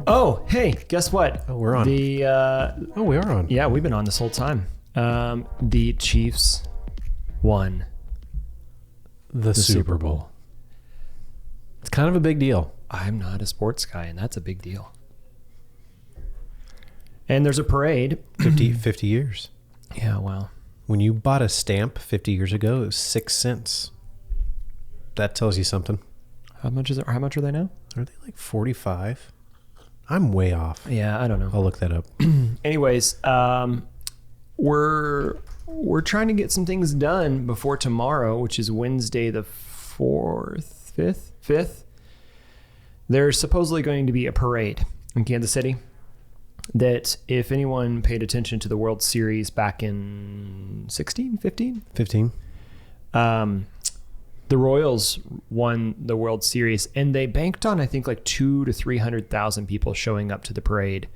Oh, hey, guess what? Oh, we're on. We are on. Yeah, we've been on this whole time. The Chiefs won the Super Bowl. It's kind of a big deal. I'm not a sports guy, and that's a big deal. And there's a parade. 50 years. Yeah, wow. When you bought a stamp 50 years ago, it was 6 cents. That tells you something. How much is it? How much are they now? Are they like 45? I'm way off. Yeah, I don't know. I'll look that up. Anyways, we're trying to get some things done before tomorrow, which is Wednesday the 5th. There's supposedly going to be a parade in Kansas City that if anyone paid attention to the World Series back in 15, the Royals won the World Series, and they banked on, I think, like 200,000 to 300,000 people showing up to the parade,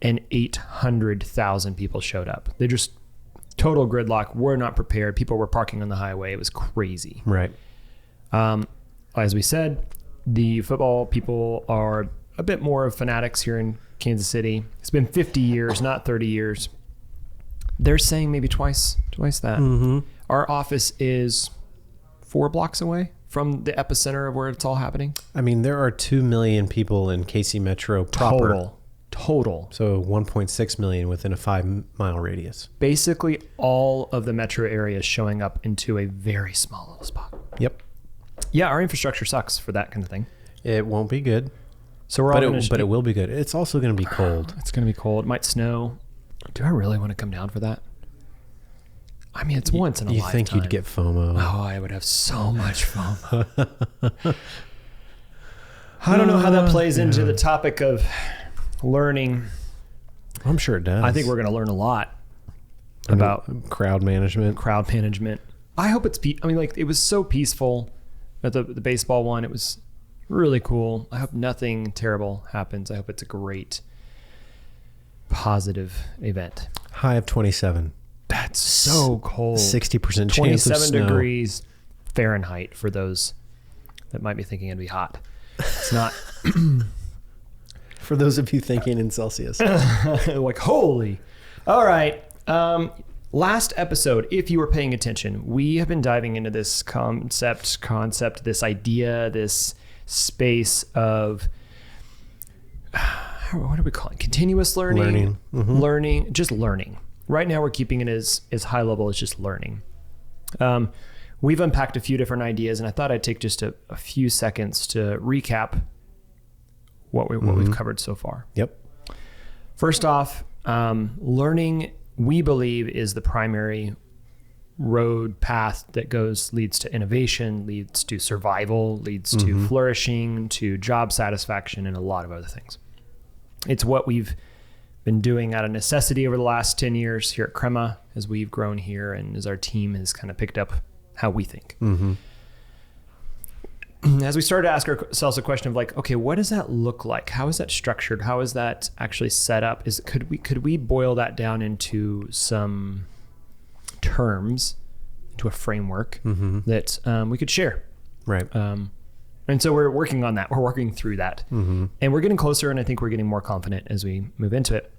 and 800,000 people showed up. They just total gridlock. We're not prepared. People were parking on the highway. It was crazy. Right. As we said, the football people are a bit more of fanatics here in Kansas City. It's been 50 years, not 30 years. They're saying maybe twice that. Mm-hmm. Our office is 4 blocks away from the epicenter of where it's all happening. I mean, there are 2 million people in KC Metro proper. Total. So 1.6 million within a 5-mile radius. Basically, all of the metro area is showing up into a very small little spot. Yep. Yeah, our infrastructure sucks for that kind of thing. It won't be good. So we're all but it will be good. It's also going to be cold. It's going to be cold. It might snow. Do I really want to come down for that? I mean, it's once in a lifetime. You think you'd get FOMO? Oh, I would have so much FOMO. I don't know how that plays into the topic of learning. I'm sure it does. I think we're going to learn a lot about crowd management. I hope it's it was so peaceful at the baseball one. It was really cool. I hope nothing terrible happens. I hope it's a great positive event. High of 27. That's so cold. 60% chance of 27 snow. degrees Fahrenheit for those that might be thinking it'd be hot. It's not. For those of you thinking in Celsius. Like, holy. All right. Last episode, if you were paying attention, we have been diving into this concept, this idea, this space of, what do we call it? Continuous learning. Mm-hmm. Just learning. Right now, we're keeping it as high level as just learning. We've unpacked a few different ideas, and I thought I'd take just a few seconds to recap what we've covered so far. Yep. First off, learning, we believe, is the primary road path that leads to innovation, leads to survival, leads to flourishing, to job satisfaction, and a lot of other things. It's what we've been doing out of necessity over the last 10 years here at Crema as we've grown here and as our team has kind of picked up how we think. Mm-hmm. As we started to ask ourselves a question of like, okay, what does that look like? How is that structured? How is that actually set up? Could we boil that down into some terms, into a framework that we could share? Right. And so we're working on that. We're working through that. And we're getting closer, and I think we're getting more confident as we move into it.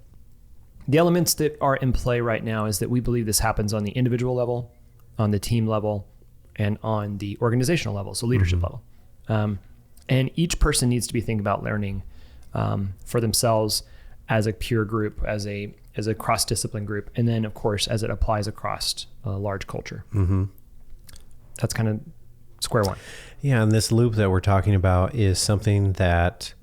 The elements that are in play right now is that we believe this happens on the individual level, on the team level, and on the organizational level, so leadership level. And each person needs to be thinking about learning for themselves as a peer group, as a cross-discipline group, and then, of course, as it applies across a large culture. That's kind of square one. Yeah, and this loop that we're talking about is something that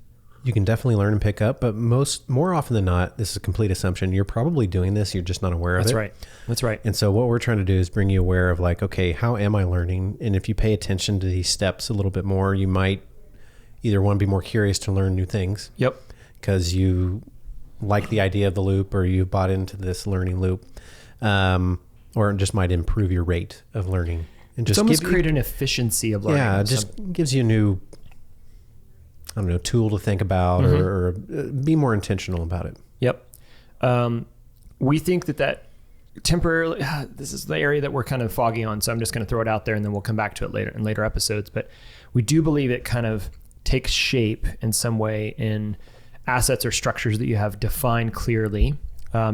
you can definitely learn and pick up, but more often than not, this is a complete assumption. You're probably doing this, you're just not aware of it. That's right. And so what we're trying to do is bring you aware of like, okay, how am I learning? And if you pay attention to these steps a little bit more, you might either want to be more curious to learn new things. Yep. Because you like the idea of the loop, or you bought into this learning loop, or it just might improve your rate of learning. And just almost create an efficiency of learning. Yeah, it just gives you a new, tool to think about or be more intentional about it. Yep. We think that temporarily, this is the area that we're kind of foggy on, so I'm just going to throw it out there and then we'll come back to it later in later episodes. But we do believe it kind of takes shape in some way in assets or structures that you have defined clearly,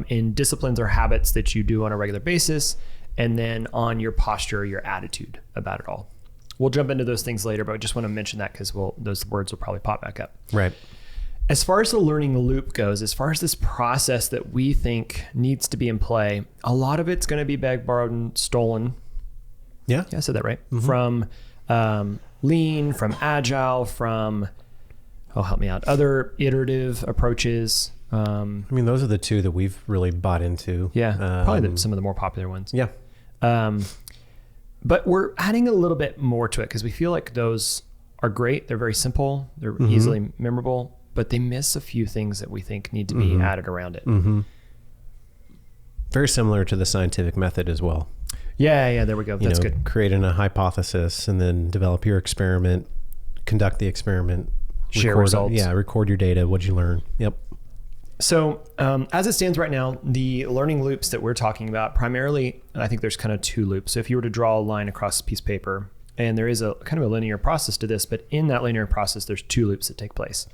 in disciplines or habits that you do on a regular basis, and then on your posture or your attitude about it all. We'll jump into those things later, but I just want to mention that because those words will probably pop back up. Right. As far as the learning loop goes, as far as this process that we think needs to be in play, a lot of it's going to be begged, borrowed, and stolen. Yeah. Yeah, I said that right. From lean, from agile, from, help me out, other iterative approaches. I mean, those are the two that we've really bought into. Yeah, probably some of the more popular ones. Yeah. But we're adding a little bit more to it because we feel like those are great. They're very simple. They're easily memorable, but they miss a few things that we think need to be added around it. Very similar to the scientific method as well. Yeah, there we go. That's good. Creating a hypothesis and then develop your experiment, conduct the experiment, share results. Yeah, record your data. What'd you learn? Yep. So as it stands right now, the learning loops that we're talking about primarily, I think there's kind of two loops. So if you were to draw a line across a piece of paper, and there is a kind of a linear process to this, but in that linear process, there's two loops that take place.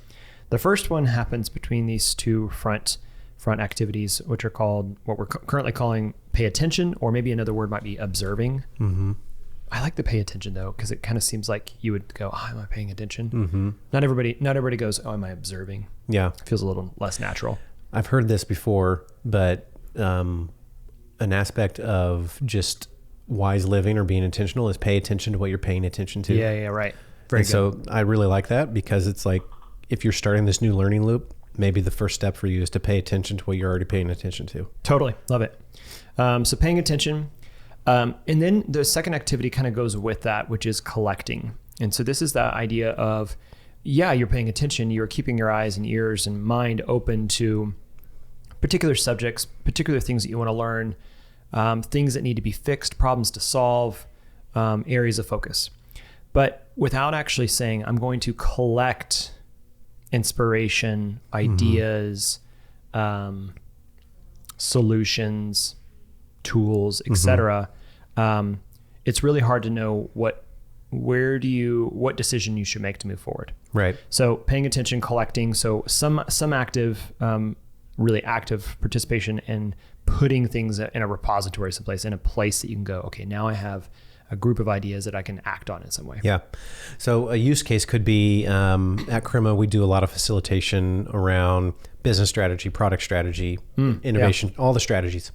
The first one happens between these two front activities, which are called what we're currently calling pay attention, or maybe another word might be observing. I like the pay attention though, because it kind of seems like you would go, am I paying attention? Not everybody goes, am I observing? Yeah. It feels a little less natural. I've heard this before, but an aspect of just wise living or being intentional is pay attention to what you're paying attention to. Yeah, right. Very good. So I really like that because it's like, if you're starting this new learning loop, maybe the first step for you is to pay attention to what you're already paying attention to. Totally. Love it. So paying attention. And then the second activity kind of goes with that, which is collecting. And so this is the idea of, you're paying attention. You're keeping your eyes and ears and mind open to particular subjects, particular things that you want to learn, things that need to be fixed, problems to solve, areas of focus. But without actually saying, I'm going to collect inspiration, ideas, solutions, tools, etc. It's really hard to know what decision you should make to move forward. Right. So paying attention, collecting. So some active, really active participation in putting things in a repository someplace, in a place that you can go, okay, now I have a group of ideas that I can act on in some way. Yeah. So a use case could be, at Crema, we do a lot of facilitation around business strategy, product strategy, innovation, all the strategies.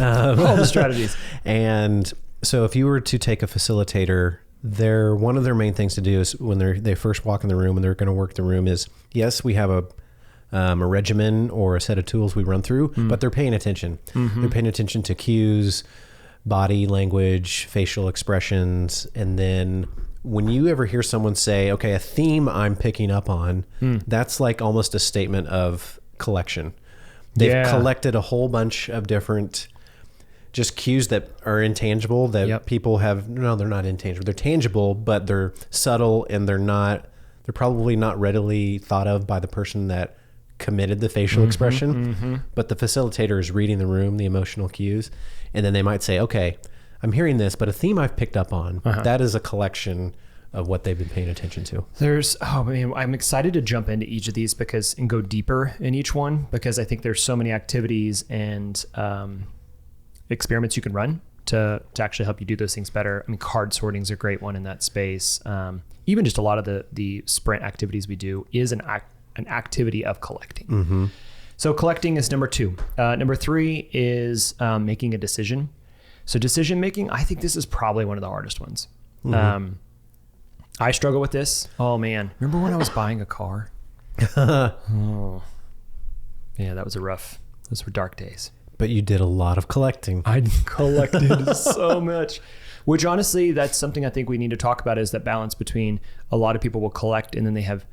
All the strategies. And so if you were to take a facilitator, one of their main things to do is when they first walk in the room and they're going to work the room is, yes, we have a regimen or a set of tools we run through, but they're paying attention. They're paying attention to cues, body language, facial expressions. And then when you ever hear someone say, okay, a theme I'm picking up on, that's like almost a statement of collection. They've collected a whole bunch of different just cues that are intangible that people have. No, they're not intangible. They're tangible, but they're subtle and they're probably not readily thought of by the person that committed the facial expression, but the facilitator is reading the room, the emotional cues. And then they might say, okay, I'm hearing this, but a theme I've picked up on, that is a collection of what they've been paying attention to. I'm excited to jump into each of these and go deeper in each one, because I think there's so many activities and experiments you can run to actually help you do those things better. I mean, card sorting is a great one in that space. Even just a lot of the sprint activities we do is an activity of collecting. So collecting is number 2. Number 3 is making a decision. So decision making, I think this is probably one of the hardest ones. I struggle with this. Oh man, remember when I was buying a car? Oh, yeah, those were dark days. But you did a lot of collecting. I collected so much, which honestly, that's something I think we need to talk about, is that balance between a lot of people will collect and then they have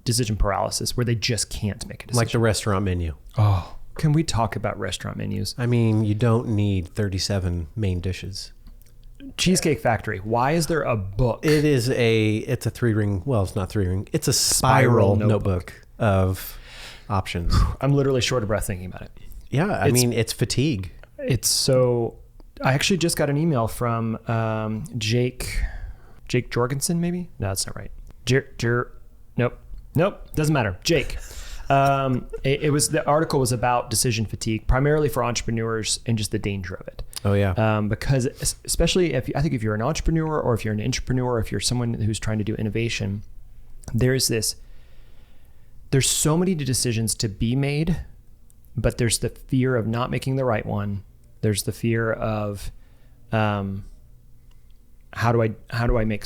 decision paralysis where they just can't make a decision. Like the restaurant menu. Oh, can we talk about restaurant menus? I mean, you don't need 37 main dishes. Cheesecake Factory. Why is there a book? It's a 3-ring. Well, it's not 3-ring. It's a spiral notebook of options. I'm literally short of breath thinking about it. Yeah. I mean, it's fatigue. I actually just got an email from Jake Jorgensen, maybe? No, that's not right. Nope. Doesn't matter. Jake. The article was about decision fatigue, primarily for entrepreneurs and just the danger of it. Oh yeah. Because especially I think if you're an entrepreneur or if you're an entrepreneur, if you're someone who's trying to do innovation, there's so many decisions to be made, but there's the fear of not making the right one. There's the fear of, how do I make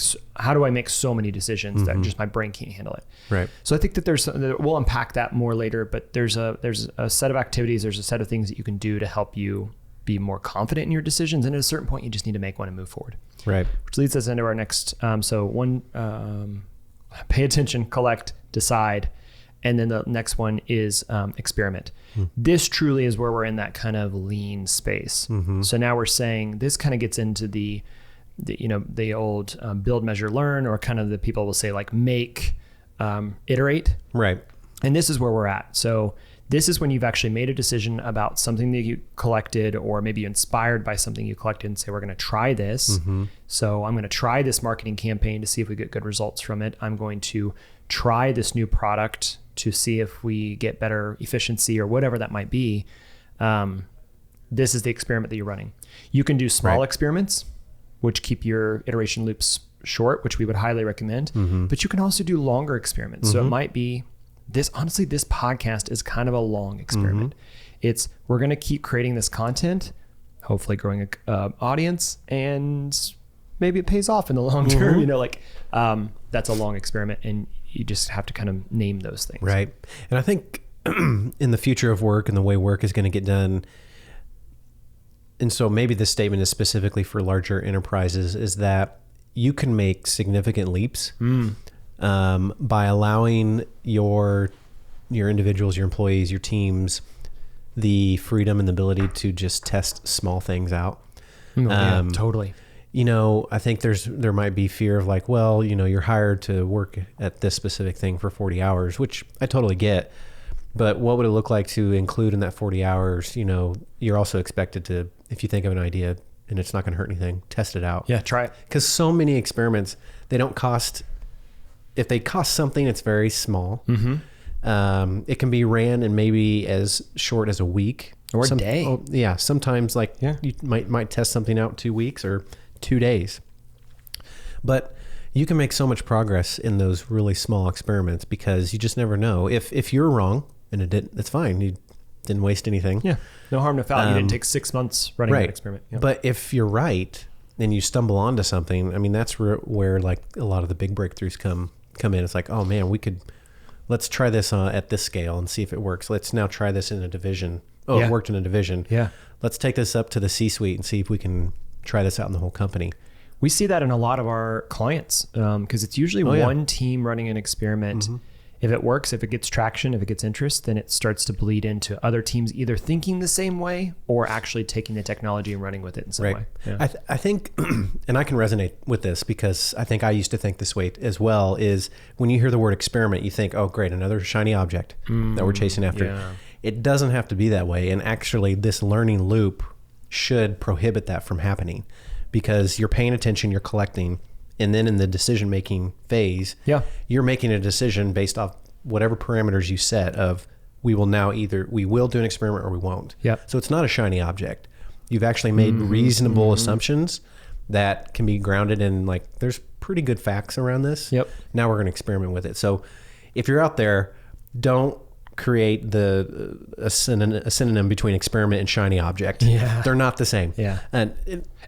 so many decisions that just my brain can't handle it. Right. So I think that we'll unpack that more later, but there's a set of activities, there's a set of things that you can do to help you be more confident in your decisions. And at a certain point, you just need to make one and move forward. Right. Which leads us into our next, pay attention, collect, decide. And then the next one is experiment. This truly is where we're in that kind of lean space. So now we're saying this kind of gets into the old build, measure, learn, or kind of the people will say like make, iterate. Right. And this is where we're at. So this is when you've actually made a decision about something that you collected, or maybe you're inspired by something you collected and say, we're going to try this. So I'm going to try this marketing campaign to see if we get good results from it. I'm going to try this new product to see if we get better efficiency or whatever that might be. This is the experiment that you're running. You can do small experiments, which keep your iteration loops short, which we would highly recommend. But you can also do longer experiments. So it might be this podcast is kind of a long experiment. We're going to keep creating this content, hopefully growing a audience, and maybe it pays off in the long term. That's a long experiment, and you just have to kind of name those things. Right. And I think in the future of work and the way work is going to get done, and so maybe this statement is specifically for larger enterprises, is that you can make significant leaps by allowing your individuals, your employees, your teams, the freedom and the ability to just test small things out. Yeah, totally. I think there might be fear of like, well, you're hired to work at this specific thing for 40 hours, which I totally get. But what would it look like to include in that 40 hours? You're also expected to, if you think of an idea and it's not going to hurt anything, test it out. Yeah, try it. Because so many experiments, they don't cost, if they cost something, it's very small. It can be ran in maybe as short as a week. Or a day. Oh, yeah. Sometimes you might test something out 2 weeks or 2 days. But you can make so much progress in those really small experiments because you just never know. If you're wrong, and it's fine. You didn't waste anything. Yeah. No harm, no foul. You didn't take 6 months running that experiment. Yeah. But if you're right and you stumble onto something, that's where like a lot of the big breakthroughs come in. It's like, oh man, let's try this at this scale and see if it works. Let's now try this in a division. Oh, it worked in a division. Yeah. Let's take this up to the C-suite and see if we can try this out in the whole company. We see that in a lot of our clients because it's usually one team running an experiment. If it works, if it gets traction, if it gets interest, then it starts to bleed into other teams either thinking the same way or actually taking the technology and running with it in some way. Yeah. I think, and I can resonate with this because I think I used to think this way as well, is when you hear the word experiment, you think, oh, great, another shiny object that we're chasing after. Yeah. It doesn't have to be that way. And actually, this learning loop should prohibit that from happening because you're paying attention, you're collecting, and then in the decision-making phase, you're making a decision based off whatever parameters you set of we will do an experiment or we won't. So it's not a shiny object. You've actually made reasonable assumptions that can be grounded in like, there's pretty good facts around this. Now we're going to experiment with it. So if you're out there, don't create a synonym between experiment and shiny object. They're not the same. And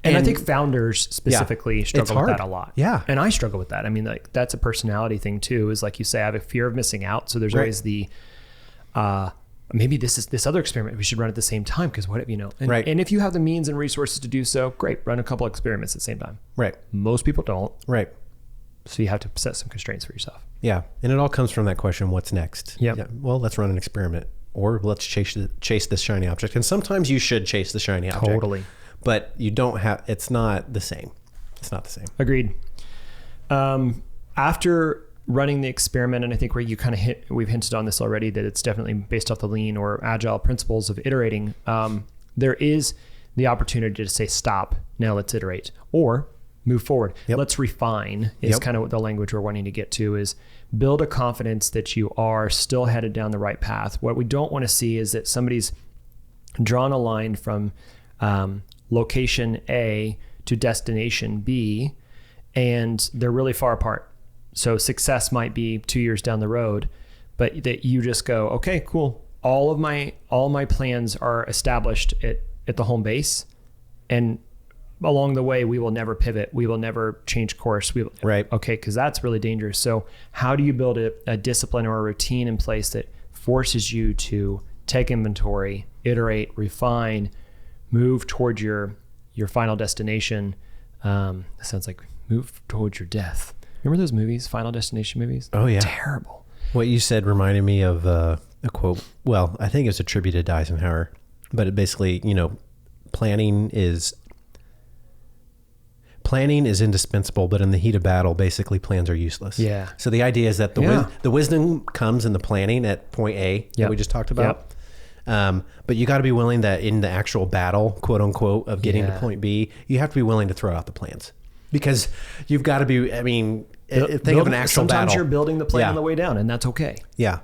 I think founders specifically struggle with that a lot. And I struggle with that. Like that's a personality thing too, is like you say, I have a fear of missing out. So there's always the, maybe this other experiment we should run at the same time. Cause what if, and if you have the means and resources to do so, great, run a couple experiments at the same time. Most people don't. So you have to set some constraints for yourself. And it all comes from that question, what's next? Well, let's run an experiment or let's chase this shiny object. And sometimes you should chase the shiny object. Totally. But it's not the same. It's not the same. Agreed. After running the experiment, and I think where you kind of we've hinted on this already, that it's definitely based off the lean or agile principles of iterating. There is the opportunity to say, stop, now let's iterate. Or move forward. Yep. Let's refine is kind of what the language we're wanting to get to, is build a confidence that you are still headed down the right path. What we don't want to see is that somebody's drawn a line from location A to destination B, and they're really far apart. So success might be 2 years down the road, but that you just go, okay, cool. All my plans are established at the home base, and along the way, we will never pivot. We will never change course. Right. Okay, because that's really dangerous. So how do you build a discipline or a routine in place that forces you to take inventory, iterate, refine, move towards your final destination? That sounds like move towards your death. Remember those movies, Final Destination movies? Oh, yeah. Terrible. What you said reminded me of a quote. Well, I think it's attributed to Eisenhower, but it basically, planning is indispensable, but in the heat of battle, basically plans are useless. Yeah. So the idea is that the wisdom comes in the planning at point A that we just talked about. But you got to be willing that in the actual battle, quote unquote, of getting to point B, you have to be willing to throw out the plans, because you've got to be, think of an actual sometimes battle. You're building the plan on the way down, and that's okay. Yeah.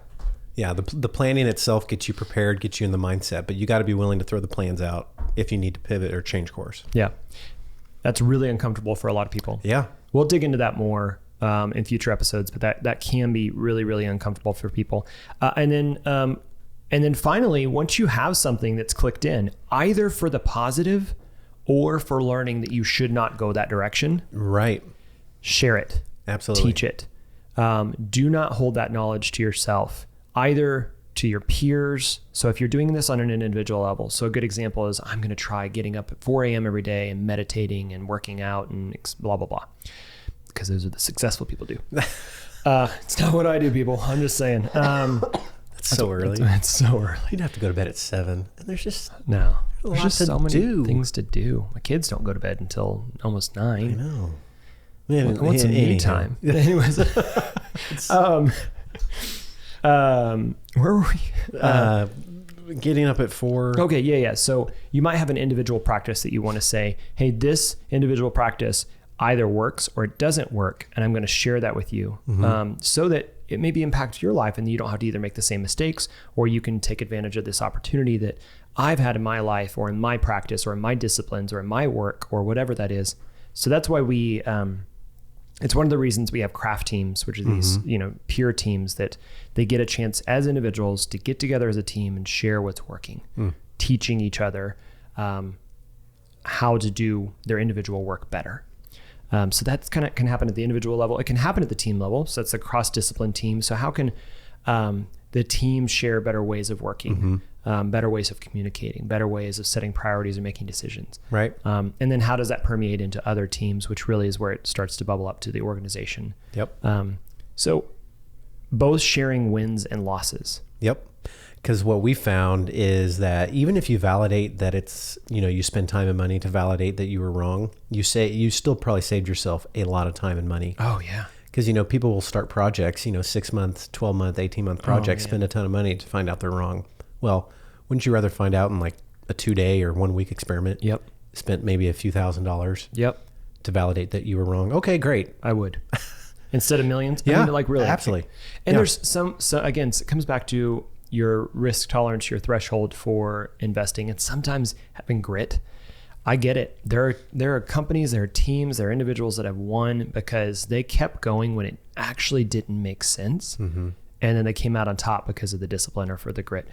Yeah. The planning itself gets you prepared, gets you in the mindset, but you got to be willing to throw the plans out if you need to pivot or change course. Yeah. That's really uncomfortable for a lot of people. Yeah. We'll dig into that more in future episodes, but that can be really, really uncomfortable for people. And then finally, once you have something that's clicked in, either for the positive or for learning that you should not go that direction, right? Share it. Absolutely. Teach it. Do not hold that knowledge to yourself, either to your peers. So if you're doing this on an individual level, so a good example is I'm going to try getting up at 4 a.m. every day and meditating and working out and blah, blah, blah, because those are the successful people do. It's not what I do, people. I'm just saying. It's so early. It's so early. You'd have to go to bed at 7. And there's just there's just so many things to do. My kids don't go to bed until almost 9. I know. I want some me time. Anyways, where were we? Getting up at 4. Okay, yeah. So you might have an individual practice that you want to say, hey, this individual practice either works or it doesn't work, and I'm going to share that with you, so that it maybe impacts your life, and you don't have to either make the same mistakes, or you can take advantage of this opportunity that I've had in my life, or in my practice, or in my disciplines, or in my work, or whatever that is. So that's why we, it's one of the reasons we have craft teams, which are these, peer teams that they get a chance as individuals to get together as a team and share what's working, teaching each other how to do their individual work better. So that's kind of can happen at the individual level. It can happen at the team level. So that's a cross-discipline team. So how can the team share better ways of working, better ways of communicating, better ways of setting priorities and making decisions? Right. And then how does that permeate into other teams, which really is where it starts to bubble up to the organization. Yep. So both sharing wins and losses. Yep. Because what we found is that even if you validate that it's, you spend time and money to validate that you were wrong, you still probably saved yourself a lot of time and money. Oh, yeah. Because, people will start projects, 6 month, 12 month, 18 month projects, spend a ton of money to find out they're wrong. Well, wouldn't you rather find out in like a 2-day or 1 week experiment? Yep. Spent maybe a few $1,000s. Yep. To validate that you were wrong. Okay, great. I would. Instead of millions. Yeah. Really. Absolutely. And there's again, it comes back to your risk tolerance, your threshold for investing, and sometimes having grit. I get it. There are companies, there are teams, there are individuals that have won because they kept going when it actually didn't make sense. And then they came out on top because of the discipline or for the grit.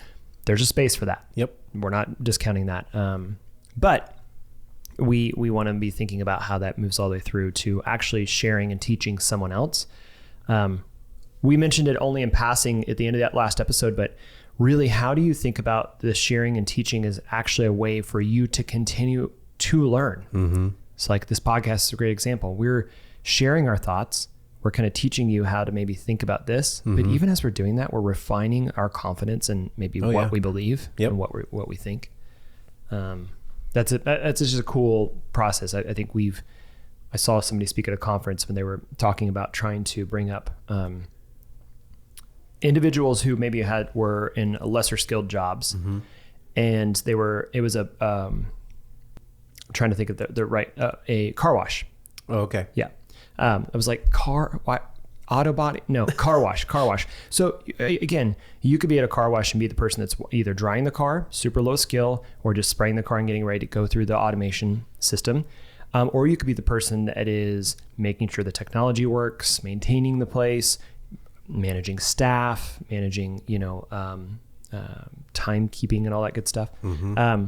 There's a space for that. Yep. We're not discounting that. But we want to be thinking about how that moves all the way through to actually sharing and teaching someone else. We mentioned it only in passing at the end of that last episode, but really, how do you think about the sharing and teaching as actually a way for you to continue to learn? It's like this podcast is a great example. We're sharing our thoughts. We're kind of teaching you how to maybe think about this, but even as we're doing that, we're refining our confidence and maybe what we believe and what we think. That's just a cool process. I think I saw somebody speak at a conference when they were talking about trying to bring up individuals who maybe were in lesser skilled jobs, and it was a trying to think of the right a car wash Oh, okay. Yeah. I was like, auto body? No, car wash. So again, you could be at a car wash and be the person that's either drying the car, super low skill, or just spraying the car and getting ready to go through the automation system. Or you could be the person that is making sure the technology works, maintaining the place, managing staff, managing, timekeeping and all that good stuff. Mm-hmm.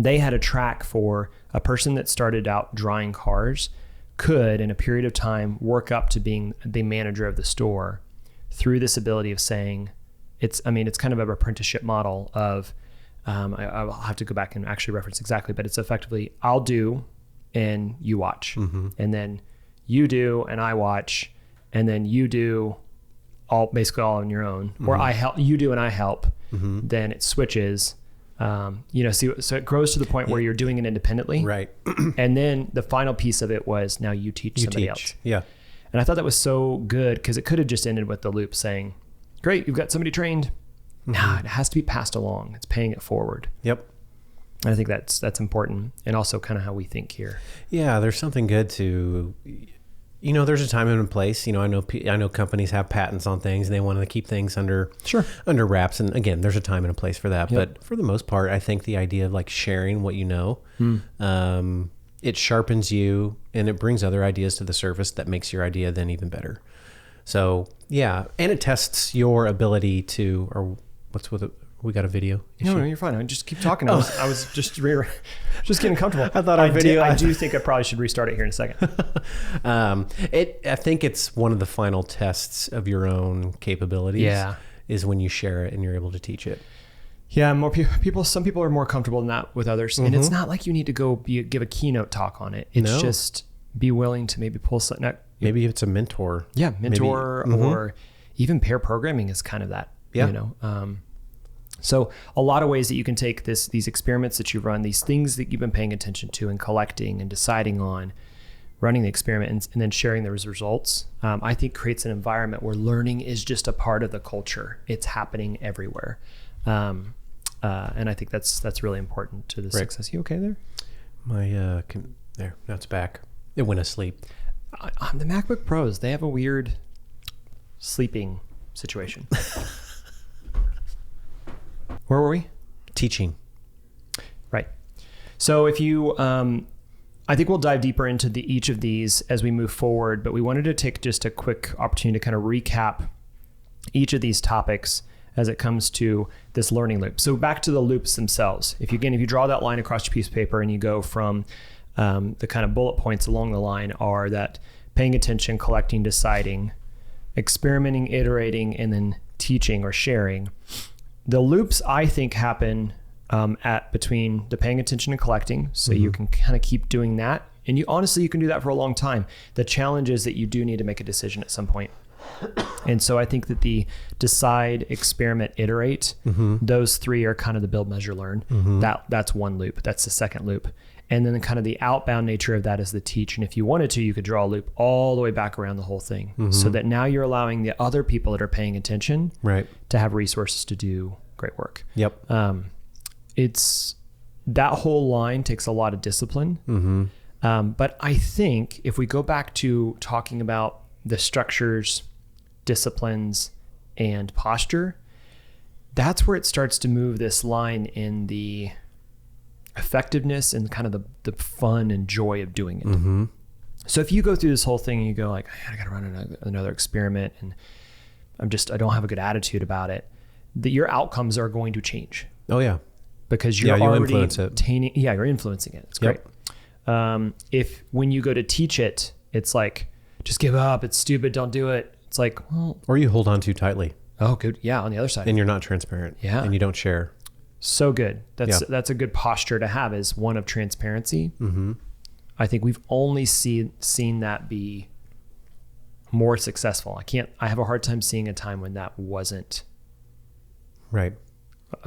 They had a track for a person that started out drying cars could, in a period of time, work up to being the manager of the store through this ability of saying, it's kind of an apprenticeship model of, I'll have to go back and actually reference exactly, but it's effectively, I'll do and you watch. Mm-hmm. And then you do and I watch, and then you do basically all on your own, mm-hmm. or you do and I help. Mm-hmm. Then it switches. So it grows to the point where you're doing it independently. Right. And then the final piece of it was, now you teach somebody else. Yeah. And I thought that was so good, because it could have just ended with the loop saying, great, you've got somebody trained. Mm-hmm. Nah, it has to be passed along. It's paying it forward. Yep. And I think that's important, and also kind of how we think here. Yeah. There's something good to, there's a time and a place. I know companies have patents on things and they want to keep things under wraps. And again, there's a time and a place for that. Yep. But for the most part, I think the idea of like sharing what you know, it sharpens you and it brings other ideas to the surface that makes your idea then even better. So yeah. And it tests your ability to, or what's with it? We got a video issue? No, you're fine. I just keep talking. I was just getting comfortable. I thought our video. I do think I probably should restart it here in a second. I think it's one of the final tests of your own capabilities. Yeah, is when you share it and you're able to teach it. Yeah, more people. Some people are more comfortable than that with others, mm-hmm. and it's not like you need to go give a keynote talk on it. It's just be willing to maybe pull something. Maybe it's a mentor. Yeah, mentor, maybe, or even pair programming is kind of that. Yeah. So a lot of ways that you can take these experiments that you've run, these things that you've been paying attention to and collecting and deciding on, running the experiment and then sharing those results, I think creates an environment where learning is just a part of the culture. It's happening everywhere. And I think that's really important to the success. You okay there? There, now it's back. It went asleep. The MacBook Pros, they have a weird sleeping situation. Where were we? Teaching. Right. So if you, I think we'll dive deeper into each of these as we move forward, but we wanted to take just a quick opportunity to kind of recap each of these topics as it comes to this learning loop. So back to the loops themselves. If you draw that line across your piece of paper and you go from the kind of bullet points along the line are that paying attention, collecting, deciding, experimenting, iterating, and then teaching or sharing. The loops, I think, happen between the paying attention and collecting. So mm-hmm. you can kind of keep doing that. And you can do that for a long time. The challenge is that you do need to make a decision at some point. And so I think that the decide, experiment, iterate, mm-hmm. those three are kind of the build, measure, learn. Mm-hmm. That's one loop. That's the second loop. And then kind of the outbound nature of that is the teach. And if you wanted to, you could draw a loop all the way back around the whole thing, mm-hmm. so that now you're allowing the other people that are paying attention to have resources to do great work. Yep. It's that whole line takes a lot of discipline. Mm-hmm. But I think if we go back to talking about the structures, disciplines, and posture, that's where it starts to move this line in the effectiveness and kind of the fun and joy of doing it. Mm-hmm. So if you go through this whole thing and you go like, I got to run another experiment and I don't have a good attitude about it, your outcomes are going to change. Oh yeah. Because you're already influence it. You're influencing it. It's great. If when you go to teach it, it's like, just give up. It's stupid. Don't do it. It's like, well, or you hold on too tightly. Oh, good. Yeah. On the other side. And you're not transparent. Yeah. And you don't share. So good. That's a good posture to have, is one of transparency. Mm-hmm. I think we've only seen that be more successful. I have a hard time seeing a time when that wasn't. Right.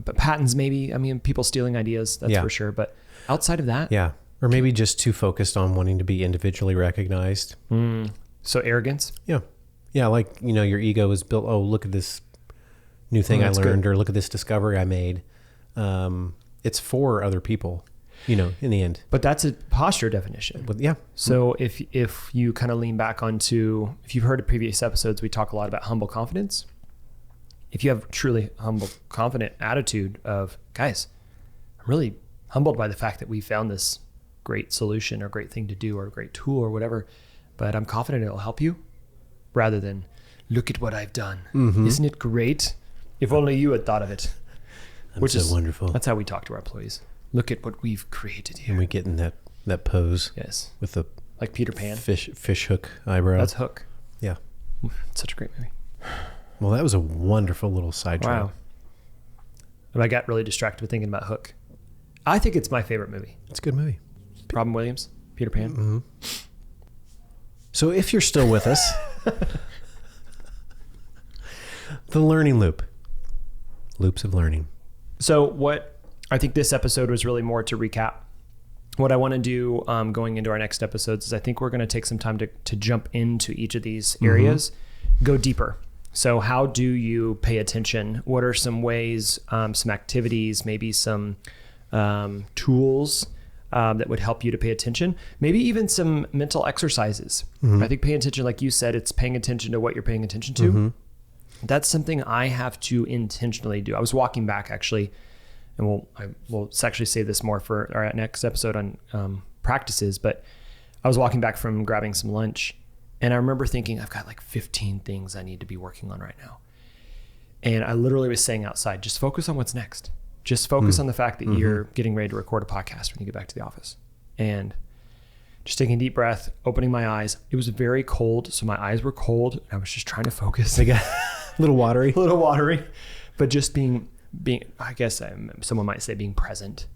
But patents, maybe, people stealing ideas, that's for sure. But outside of that. Yeah. Or maybe just too focused on wanting to be individually recognized. So arrogance. Yeah. Yeah. Like, your ego is built. Oh, look at this new thing I learned, or look at this discovery I made. It's for other people. in the end. But that's a posture definition. But yeah. So if you kind of lean back onto, if you've heard of previous episodes, we talk a lot about humble confidence. If you have truly humble, confident attitude of, guys, I'm really humbled by the fact that we found this great solution or great thing to do or a great tool or whatever, but I'm confident it'll help you, rather than look at what I've done. Isn't it great? If only you had thought of it. Which is wonderful. That's how we talk to our employees. Look at what we've created here. And we get in that pose. Yes. With the like Peter Pan. Fish hook eyebrow. That's Hook. Yeah. It's such a great movie. Well, that was a wonderful little sidetrack. Wow. And I got really distracted with thinking about Hook. I think it's my favorite movie. It's a good movie. Robin Williams, Peter Pan. Mm-hmm. So if you're still with us, the learning loop. Loops of learning. So what I think this episode was really more to recap. What I want to do going into our next episodes is I think we're going to take some time to jump into each of these areas, go deeper. So how do you pay attention? What are some ways, some activities, maybe some tools that would help you to pay attention? Maybe even some mental exercises. I think paying attention, like you said, it's paying attention to what you're paying attention to. That's something I have to intentionally do. I was walking back actually, and we'll actually save this more for our next episode on practices, but I was walking back from grabbing some lunch, and I remember thinking, I've got like 15 things I need to be working on right now. And I literally was saying outside, just focus on what's next. Just focus on the fact that you're getting ready to record a podcast when you get back to the office. And just taking a deep breath, opening my eyes. It was very cold, so my eyes were cold. I was just trying to focus. They got a little watery. But just being, I guess someone might say being present,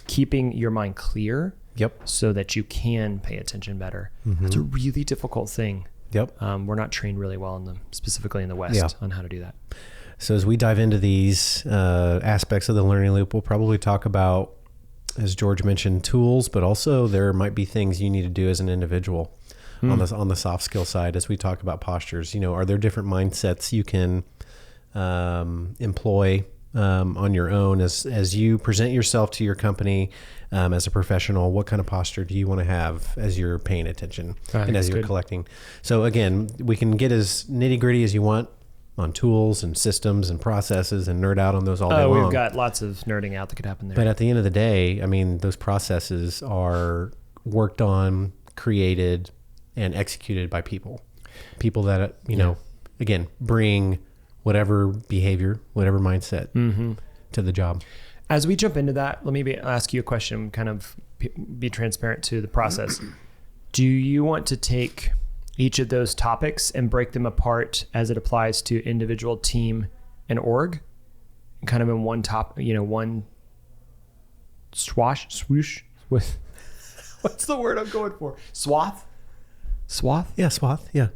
keeping your mind clear. Yep. So that you can pay attention better. That's a really difficult thing. Yep. We're not trained really well specifically in the West on how to do that. So as we dive into these aspects of the learning loop, we'll probably talk about, as George mentioned, tools, but also there might be things you need to do as an individual on the soft skill side. As we talk about postures, are there different mindsets you can employ on your own as you present yourself to your company as a professional? What kind of posture do you want to have as you're paying attention and as you're collecting? So again, we can get as nitty gritty as you want on tools and systems and processes and nerd out on those all day long. We've got lots of nerding out that could happen there. But at the end of the day, I mean, those processes are worked on, created, and executed by people that, again, bring whatever behavior, whatever mindset to the job. As we jump into that, let me ask you a question, kind of be transparent to the process. Do you want to take each of those topics and break them apart as it applies to individual, team, and org, kind of in one one swoosh with, what's the word I'm going for? Swath? Yeah, swath. Yeah.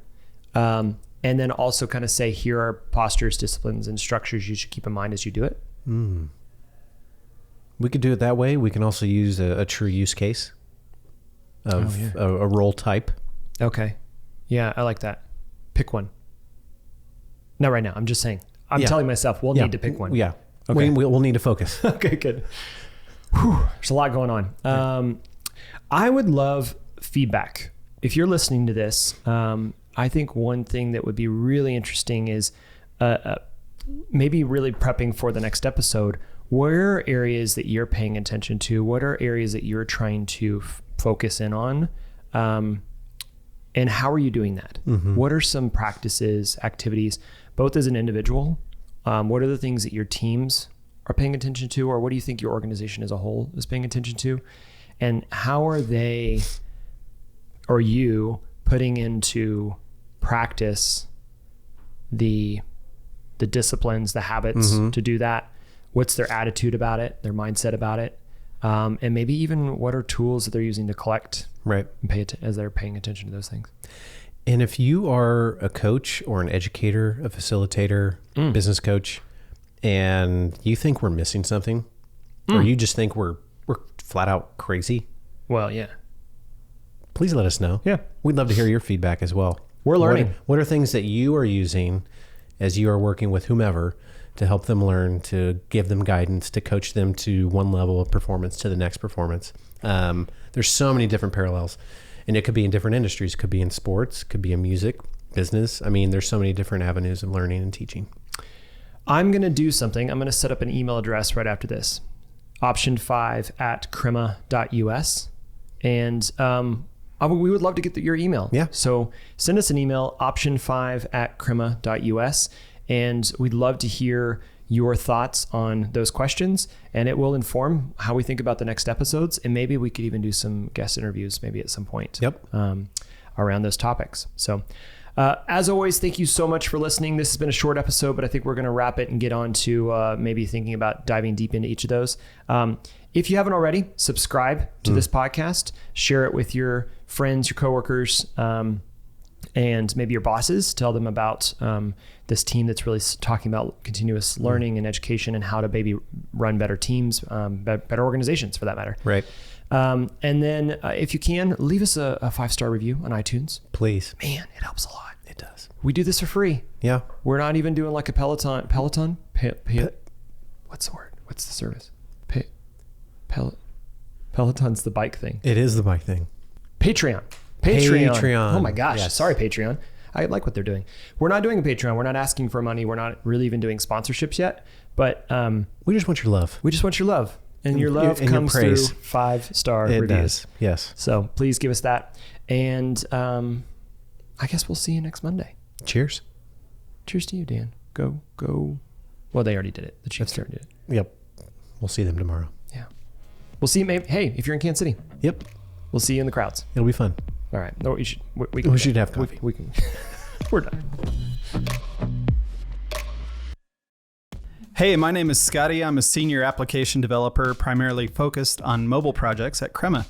And then also kind of say, here are postures, disciplines, and structures you should keep in mind as you do it. We could do it that way. We can also use a true use case of a role type. Okay. Yeah, I like that. Pick one. Not right now. I'm just saying. I'm telling myself we'll need to pick one. Yeah. Okay. We'll need to focus. Okay, good. Whew, there's a lot going on. I would love feedback. If you're listening to this, I think one thing that would be really interesting is maybe really prepping for the next episode. What are areas that you're paying attention to? What are areas that you're trying to focus in on? And how are you doing that? What are some practices, activities, both as an individual? What are the things that your teams are paying attention to? Or what do you think your organization as a whole is paying attention to? And how are they or you putting into practice the disciplines, the habits to do that? What's their attitude about it, their mindset about it? And maybe even what are tools that they're using to collect and as they're paying attention to those things. And if you are a coach or an educator, a facilitator, business coach, and you think we're missing something, or you just think we're flat out crazy, well, yeah, please let us know. Yeah, we'd love to hear your feedback as well. We're learning. What are things that you are using as you are working with whomever to help them learn, to give them guidance, to coach them to one level of performance to the next performance. There's so many different parallels, and it could be in different industries. It could be in sports, it could be in music, business. I mean, there's so many different avenues of learning and teaching. I'm going to do something. I'm going to set up an email address right after this, option5@crema.us. And we would love to get your email. Yeah. So send us an email, option5@crema.us. And we'd love to hear your thoughts on those questions, and it will inform how we think about the next episodes. And maybe we could even do some guest interviews maybe at some point around those topics. So as always, thank you so much for listening. This has been a short episode, but I think we're going to wrap it and get on to maybe thinking about diving deep into each of those. If you haven't already, subscribe to this podcast, share it with your friends, your coworkers, and maybe your bosses. Tell them about this team that's really talking about continuous learning and education and how to maybe run better teams, better organizations for that matter. Right. And then if you can, leave us a 5-star review on iTunes. Please. Man, it helps a lot. It does. We do this for free. Yeah. We're not even doing like a Peloton. What's the word? What's the service? Peloton's the bike thing. It is the bike thing. Patreon. Oh my gosh. Yes. Sorry, Patreon. I like what they're doing. We're not doing a Patreon. We're not asking for money. We're not really even doing sponsorships yet. But we just want your love. We just want your love. And your love comes through 5-star reviews. It does. Yes. So please give us that. And I guess we'll see you next Monday. Cheers. Cheers to you, Dan. Go. Well, they already did it. The Chiefs already did it. Yep. We'll see them tomorrow. Yeah. We'll see you. Hey, if you're in Kansas City. Yep. We'll see you in the crowds. It'll be fun. All right. No, you should. We should have coffee. We can. We're done. Hey, my name is Scotty. I'm a senior application developer primarily focused on mobile projects at Crema.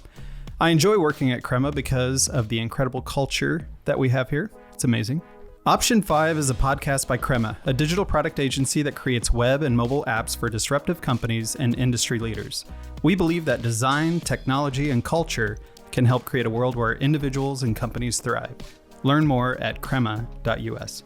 I enjoy working at Crema because of the incredible culture that we have here. It's amazing. Option 5 is a podcast by Crema, a digital product agency that creates web and mobile apps for disruptive companies and industry leaders. We believe that design, technology, and culture can help create a world where individuals and companies thrive. Learn more at crema.us.